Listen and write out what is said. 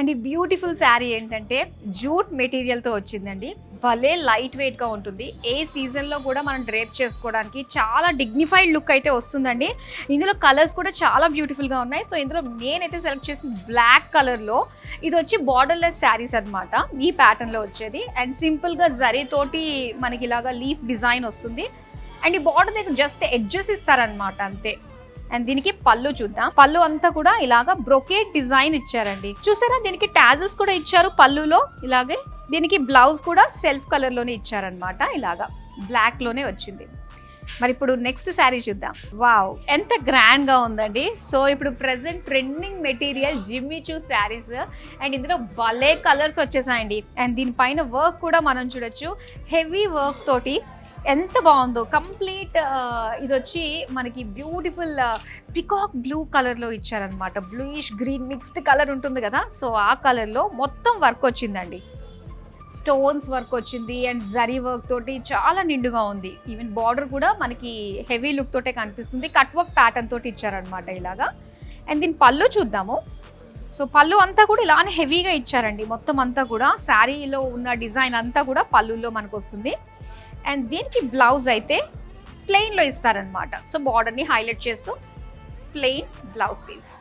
And ఈ beautiful sari ఏంటంటే jute మెటీరియల్తో వచ్చిందండి. భలే లైట్ వెయిట్గా ఉంటుంది. ఏ సీజన్లో కూడా మనం డ్రేప్ చేసుకోవడానికి చాలా డిగ్నిఫైడ్ లుక్ అయితే వస్తుందండి. ఇందులో కలర్స్ కూడా చాలా బ్యూటిఫుల్గా ఉన్నాయి. సో ఇందులో నేనైతే సెలెక్ట్ చేసిన బ్లాక్ కలర్లో, ఇది వచ్చి బార్డర్లెస్ శారీస్ అనమాట. ఈ ప్యాటర్న్లో వచ్చేది అండ్ సింపుల్గా జరీ తోటి మనకి ఇలాగా లీఫ్ డిజైన్ వస్తుంది. అండ్ ఈ బార్డర్ దగ్గర జస్ట్ ఎడ్జెస్ ఇస్తారనమాట అంతే. అండ్ దీనికి పళ్ళు చూద్దాం. పళ్ళు అంతా కూడా ఇలాగా బ్రొకేట్ డిజైన్ ఇచ్చారండి. చూసారా, దీనికి టాజెస్ కూడా ఇచ్చారు పళ్ళులో ఇలాగే. దీనికి బ్లౌజ్ కూడా సెల్ఫ్ కలర్ లోనే ఇచ్చారనమాట. ఇలాగా బ్లాక్ లోనే వచ్చింది. మరి ఇప్పుడు నెక్స్ట్ శారీ చూద్దాం. వావ్, ఎంత గ్రాండ్ గా ఉందండి. సో ఇప్పుడు present trending material Jimmy Choo saris and ఇందులో భలే కలర్స్ వచ్చేసాయండి. అండ్ దీనిపైన వర్క్ కూడా మనం చూడొచ్చు, హెవీ వర్క్ తోటి ఎంత బాగుందో. కంప్లీట్ ఇది వచ్చి మనకి బ్యూటిఫుల్ పికాక్ బ్లూ కలర్లో ఇచ్చారనమాట. బ్లూయిష్ గ్రీన్ మిక్స్డ్ కలర్ ఉంటుంది కదా, సో ఆ కలర్లో మొత్తం వర్క్ వచ్చిందండి. స్టోన్స్ వర్క్ వచ్చింది అండ్ జరీ వర్క్ తోటి చాలా నిండుగా ఉంది. ఈవెన్ బార్డర్ కూడా మనకి హెవీ లుక్ తోటే కనిపిస్తుంది. కట్ వర్క్ ప్యాటర్న్ తోటి ఇచ్చారనమాట ఇలాగా. అండ్ దీని పళ్ళు చూద్దాము. సో పళ్ళు అంతా కూడా ఇలానే హెవీగా ఇచ్చారండి. మొత్తం అంతా కూడా శారీలో ఉన్న డిజైన్ అంతా కూడా పళ్ళుల్లో మనకు వస్తుంది. అండ్ దీనికి బ్లౌజ్ అయితే ప్లెయిన్లో ఇస్తారనమాట. సో బార్డర్ని హైలైట్ చేస్తూ ప్లెయిన్ బ్లౌజ్ పీస్.